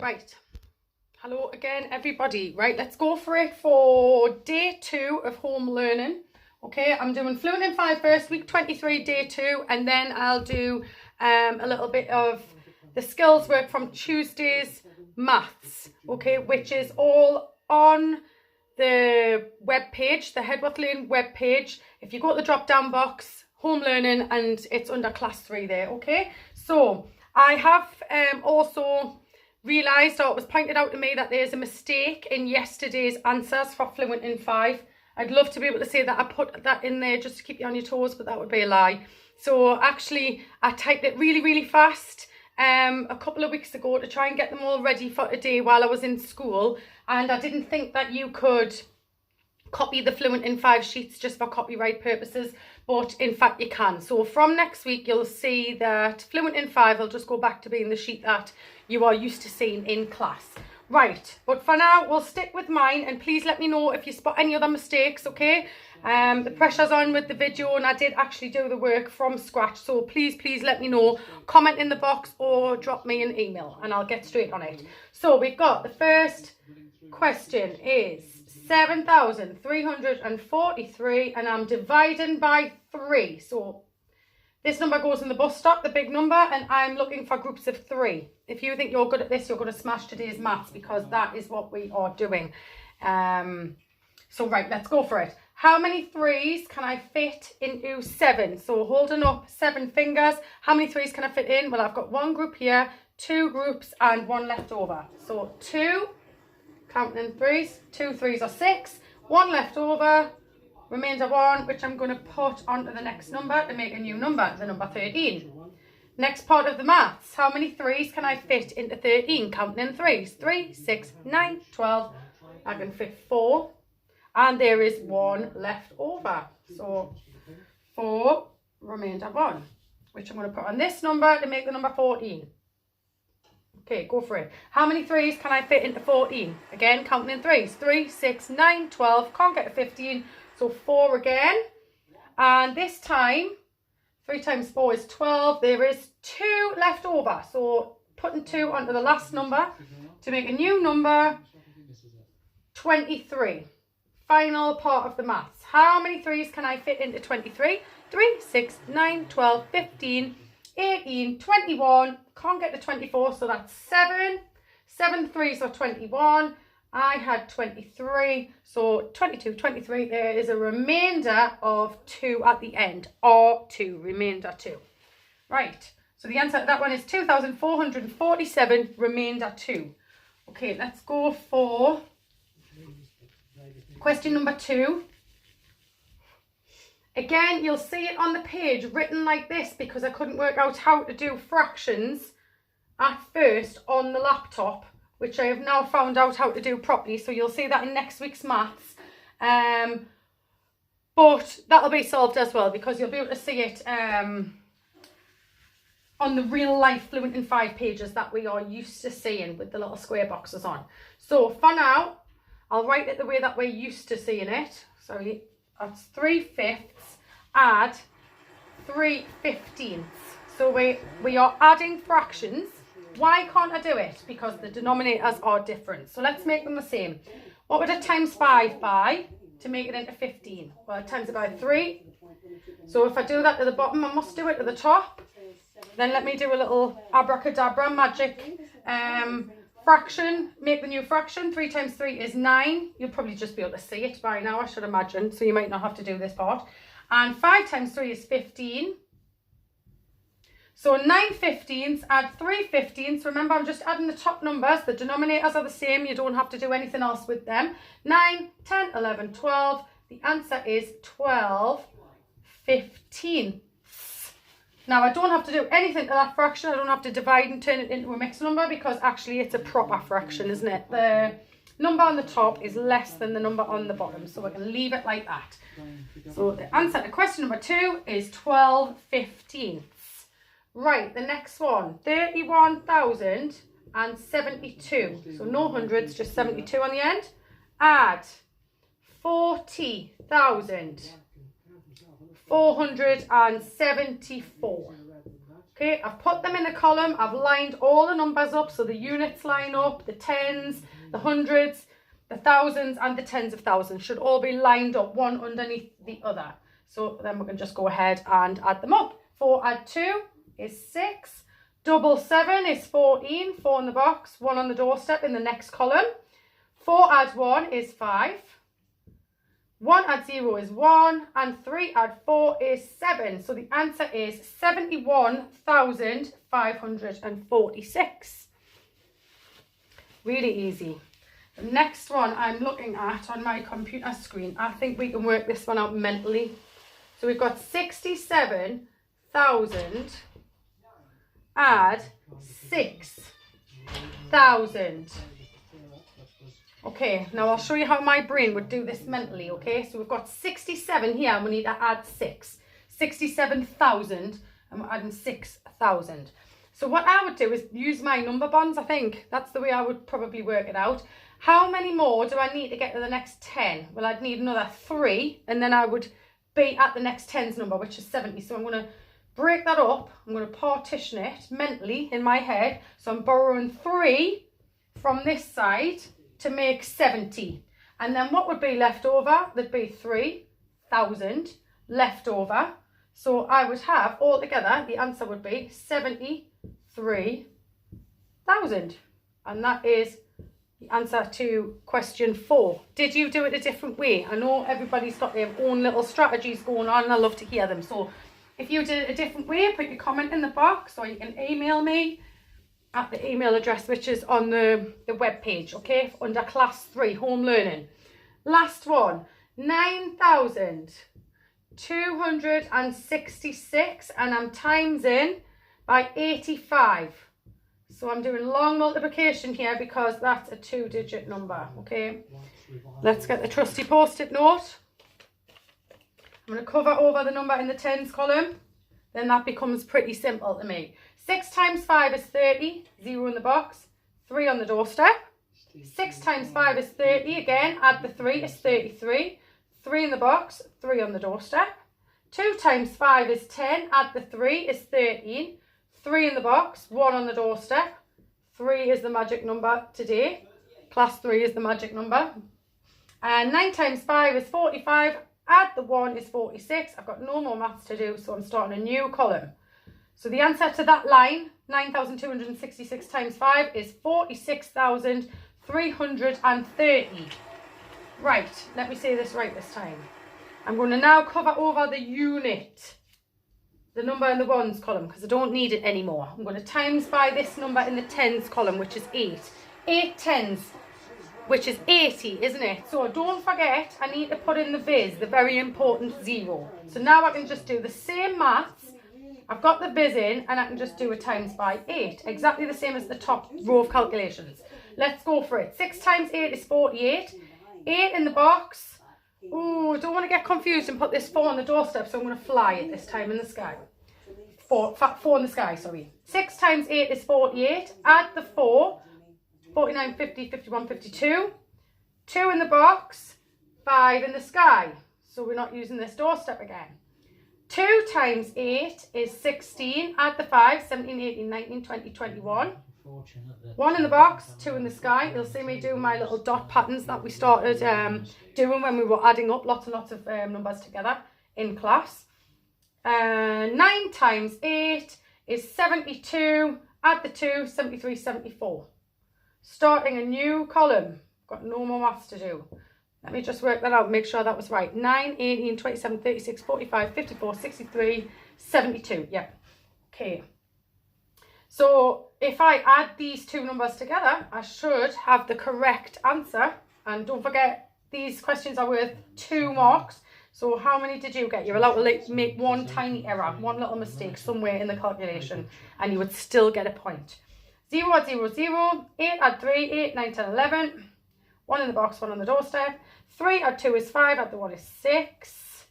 Right, hello again everybody. Right, let's go for it for day 2 of home learning. Okay, I'm doing Fluent in 5 first, week 23, day 2, and then I'll do a little bit of the skills work from Tuesday's maths, okay, which is all on the web page, the Headworth Lane web page. If you go to the drop down box, home learning, and it's under class 3 there. Okay, so I have also realised, or it was pointed out to me, that there's a mistake in yesterday's answers for Fluent in 5. I'd love to be able to say that I put that in there just to keep you on your toes, but that would be a lie. So actually I typed it really fast a couple of weeks ago to try and get them all ready for today while I was in school, and I didn't think that you could copy the Fluent in 5 sheets just for copyright purposes, but in fact you can. So from next week you'll see that Fluent in 5 will just go back to being the sheet that you are used to seeing in class. Right, but for now we'll stick with mine, and please let me know if you spot any other mistakes, okay? The pressure's on with the video, and I did actually do the work from scratch, so please let me know. Comment in the box or drop me an email and I'll get straight on it. So we've got the first question is 7,343, and I'm dividing by 3. So this number goes in the bus stop, the big number, and I'm looking for groups of 3. If you think you're good at this, you're going to smash today's maths, because that is what we are doing. So right, let's go for it. How many 3s can I fit into 7? So holding up 7 fingers, how many 3s can I fit in? Well, I've got 1 group here, 2 groups, and 1 left over. So 2, counting in 3s, 2 3s are 6, 1 left over, remainder 1, which I'm going to put onto the next number to make a new number, the number 13. Next part of the maths, how many 3s can I fit into 13? Counting in 3s, 3, 6, 9, 12, I can fit 4, and there is 1 left over. So 4, remainder 1, which I'm going to put on this number to make the number 14. Okay, go for it. How many 3s can I fit into 14? Again, counting in 3s, 3, 6, 9, 12, can't get to 15, so 4 again. And this time, 3 times 4 is 12. There is 2 left over. So putting 2 onto the last number to make a new number, 23. Final part of the maths. How many 3s can I fit into 23? 3, 6, 9, 12, 15, 18, 21. Can't get to 24, so that's 7. 7 3s are 21. I had 23, so 22, 23, there is a remainder of 2 at the end, or 2, remainder 2. Right, so the answer to that one is 2,447, remainder 2. Okay, let's go for question number 2. Again, you'll see it on the page written like this because I couldn't work out how to do fractions at first on the laptop, which I have now found out how to do properly. So you'll see that in next week's maths. But that'll be solved as well, because you'll be able to see it on the real life Fluent in 5 pages that we are used to seeing with the little square boxes on. So for now, I'll write it the way that we're used to seeing it. So that's 3/5 add 3/15. So we are adding fractions. Why can't I do it? Because the denominators are different. So let's make them the same. What would I times 5 by to make it into 15? Well, I times it by 3. So if I do that to the bottom, I must do it to the top. Then let me do a little abracadabra magic fraction. Make the new fraction. 3 times 3 is 9. You'll probably just be able to see it by now, I should imagine. So you might not have to do this part. And 5 times 3 is 15. So 9 15ths, add 3 15ths. Remember, I'm just adding the top numbers. The denominators are the same. You don't have to do anything else with them. 9, 10, 11, 12. The answer is 12 15ths. Now, I don't have to do anything to that fraction. I don't have to divide and turn it into a mixed number, because actually it's a proper fraction, isn't it? The number on the top is less than the number on the bottom, so we can leave it like that. So the answer to question number 2 is 12 15ths. Right, the next one, 31,072. So no hundreds, just 72 on the end. Add 40,474. Okay, I've put them in the column. I've lined all the numbers up, so the units line up, the tens, the hundreds, the thousands, and the tens of thousands should all be lined up, one underneath the other. So then we can just go ahead and add them up. 4 add 2 is 6. Double 7 is 14. 4 in the box, 1 on the doorstep in the next column. 4 add 1 is 5. 1 add 0 is 1. And 3 add 4 is 7. So the answer is 71,546. Really easy. The next one I'm looking at on my computer screen, I think we can work this one out mentally. So we've got 67,000 add 6,000. Okay, now I'll show you how my brain would do this mentally, okay? So we've got 67 here and we need to add 6. 67,000 and we're adding 6,000. So what I would do is use my number bonds, I think. That's the way I would probably work it out. How many more do I need to get to the next 10? Well, I'd need another 3 and then I would be at the next 10's number, which is 70. So I'm going to break that up. I'm going to partition it mentally in my head. So I'm borrowing 3 from this side to make 70. And then what would be left over? There'd be 3,000 left over. So I would have altogether, the answer would be 73,000. And that is the answer to question 4. Did you do it a different way? I know everybody's got their own little strategies going on and I love to hear them. So if you did it a different way, put your comment in the box or you can email me at the email address which is on the web page, okay, under class 3, home learning. Last one, 9,266 and I'm timesing by 85. So I'm doing long multiplication here because that's a 2-digit number, okay? Let's get the trusty post-it note. I'm going to cover over the number in the tens column. Then that becomes pretty simple to me. 6 times 5 is 30, 0 in the box, 3 on the doorstep. 6 times 5 is 30, again, add the 3 is 33. 3 in the box, 3 on the doorstep. 2 times 5 is 10, add the 3 is 13. 3 in the box, 1 on the doorstep. 3 is the magic number today. Class 3 is the magic number. And 9 times 5 is 45. Add the 1 is 46. I've got no more maths to do, so I'm starting a new column. So the answer to that line, 9,266 times 5, is 46,330. Right, let me say this right this time. I'm going to now cover over the unit. The number in the ones column because I don't need it anymore. I'm going to times by this number in the tens column, which is 8. 8 tens, which is 80, isn't it? So don't forget, I need to put in the viz, the very important 0. So now I can just do the same maths. I've got the viz in and I can just do a times by 8. Exactly the same as the top row of calculations. Let's go for it. 6 times 8 is 48. 8 in the box. Oh, I don't want to get confused and put this 4 on the doorstep, so I'm going to fly it this time in the sky. 4 in the sky, sorry. 6 times 8 is 48. Add the 4. 49, 50, 51, 52. 2 in the box. 5 in the sky. So we're not using this doorstep again. 2 times 8 is 16. Add the 5. 17, 18, 19, 20, 21. 1 in the box, 2 in the sky. You'll see me do my little dot patterns that we started doing when we were adding up lots and lots of numbers together in class. 9 times 8 is 72. Add the 2, 73, 74. Starting a new column. Got no more maths to do. Let me just work that out, make sure that was right. 9, 18, 27, 36, 45, 54, 63, 72. Yep. Okay. So if I add these two numbers together, I should have the correct answer. And don't forget, these questions are worth 2 marks. So how many did you get? You're allowed to make one tiny error, one little mistake somewhere in the calculation, and you would still get a point. 0 add 0, 0. 8 add 3, 8, 9, 10, 11. 1 in the box, 1 on the doorstep. 3 add 2 is 5, add the 1 is 6.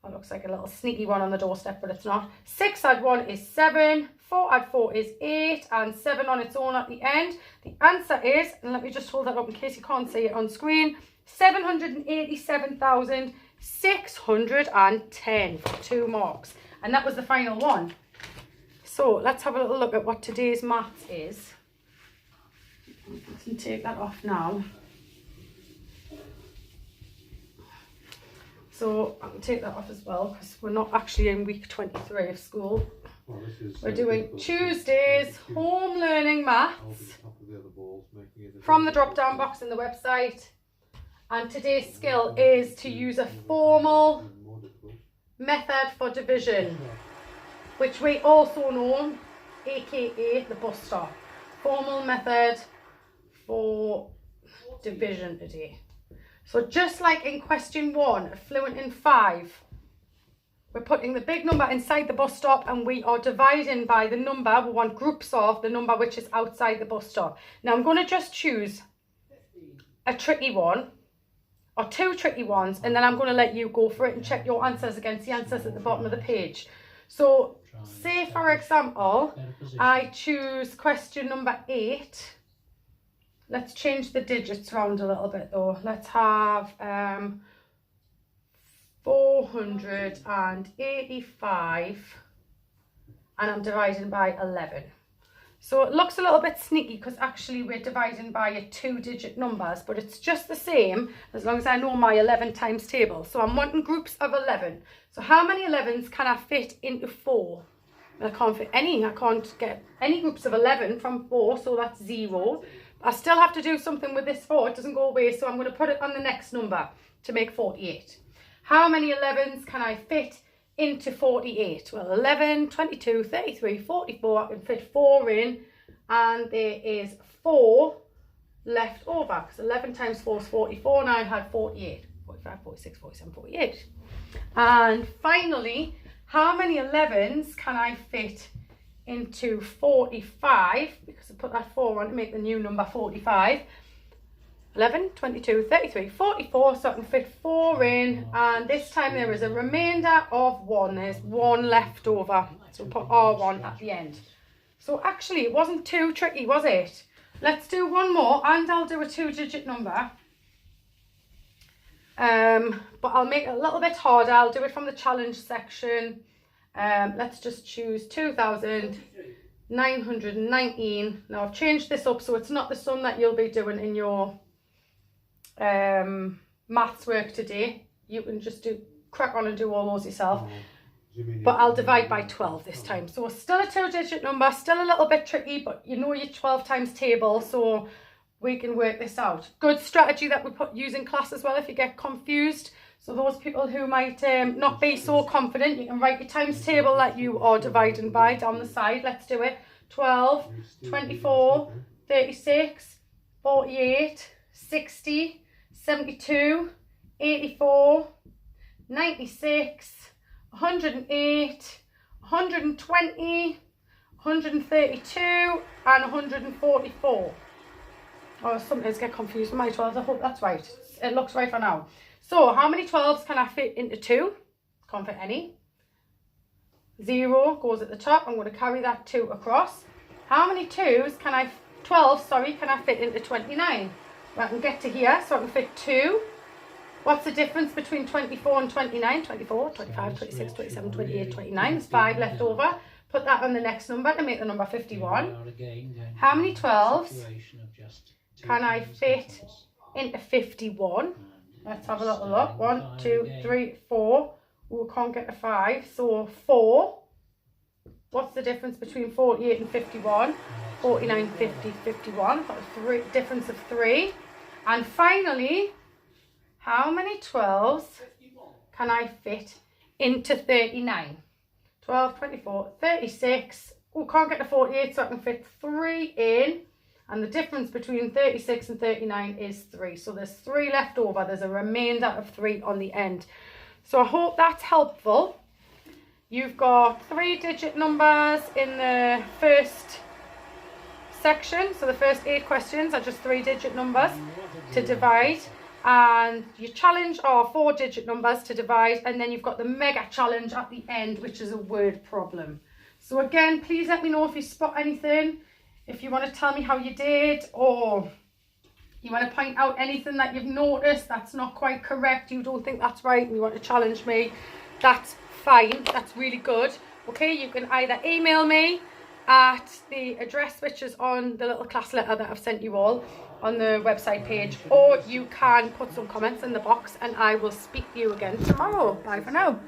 That looks like a little sneaky 1 on the doorstep, but it's not. 6 add 1 is 7. 4 add 4 is 8, and 7 on its own at the end. The answer is, and let me just hold that up in case you can't see it on screen, 787,610 for 2 marks. And that was the final one. So let's have a little look at what today's maths is. I can take that off now. So I can take that off as well because we're not actually in week 23 of school. Well, we're doing Tuesdays home learning maths from the drop down box in the website. And today's skill is to use a formal method for division, which we also know, aka the bus stop. Formal method for division today. So just like in question 1, Fluent in 5, we're putting the big number inside the bus stop and we are dividing by the number, we want groups of the number which is outside the bus stop. Now I'm going to just choose a tricky one or 2 tricky ones, and then I'm going to let you go for it and check your answers against the answers at the bottom of the page. So say for example, I choose question number 8. Let's change the digits around a little bit though. Let's have 485 and I'm dividing by 11. So it looks a little bit sneaky because actually we're dividing by a 2-digit numbers, but it's just the same as long as I know my 11 times table. So I'm wanting groups of 11. So how many 11s can I fit into 4? I can't fit any. I can't get any groups of 11 from 4, so that's 0. I still have to do something with this 4. It doesn't go away, so I'm going to put it on the next number to make 48. How many 11s can I fit into 48? Well, 11, 22, 33, 44. I can fit 4 in, and there is 4 left over because 11 times 4 is 44, and I had 48. 45, 46, 47, 48. And finally, how many 11s can I fit into 45, because I put that 4 on to make the new number 45. 11, 22, 33, 44, so I can fit 4 in, and this time there is a remainder of 1. There's 1 left over, so we'll put R1 at the end. So actually it wasn't too tricky, was it? Let's do one more, and I'll do a 2-digit number. But I'll make it a little bit harder. I'll do it from the challenge section. Let's just choose 2,919. Now I've changed this up so it's not the sum that you'll be doing in your maths work today. You can just crack on and do all those yourself. But I'll divide by 12 this time. So still a 2-digit number, still a little bit tricky, but you know your 12 times table, so we can work this out. Good strategy that we use in class as well if you get confused. So those people who might not be so confident, you can write your times table that you are dividing by down the side. Let's do it. 12, 24, 36, 48, 60, 72, 84, 96, 108, 120, 132 and 144. Oh, sometimes get confused with my 12s. I hope that's right. It looks right for now. So how many 12s can I fit into 2? Can't fit any. 0 goes at the top. I'm going to carry that 2 across. How many 12s can I fit into 29? Well, I can get to here, so I can fit 2. What's the difference between 24 and 29? 24, 25, 26, 27, 28, 29. There's 5 left over. Put that on the next number to make the number 51. How many 12s can I fit into 51? Let's have a little look. 1, 2, 3, 4. We can't get to 5. So 4. What's the difference between 48 and 51? 49, 50, 51. That's a difference of 3. And finally, how many 12s can I fit into 39? 12, 24, 36. Oh, can't get to 48, so I can fit 3 in. And the difference between 36 and 39 is 3. So there's 3 left over. There's a remainder of 3 on the end. So I hope that's helpful. You've got 3-digit numbers in the first section. So the first 8 questions are just 3-digit numbers to divide. And your challenge are 4-digit numbers to divide. And then you've got the mega challenge at the end, which is a word problem. So again, please let me know if you spot anything. If you want to tell me how you did, or you want to point out anything that you've noticed that's not quite correct, you don't think that's right, and you want to challenge me, that's fine. That's really good. Okay, you can either email me at the address which is on the little class letter that I've sent you all on the website page, or you can put some comments in the box and I will speak to you again tomorrow. Bye for now.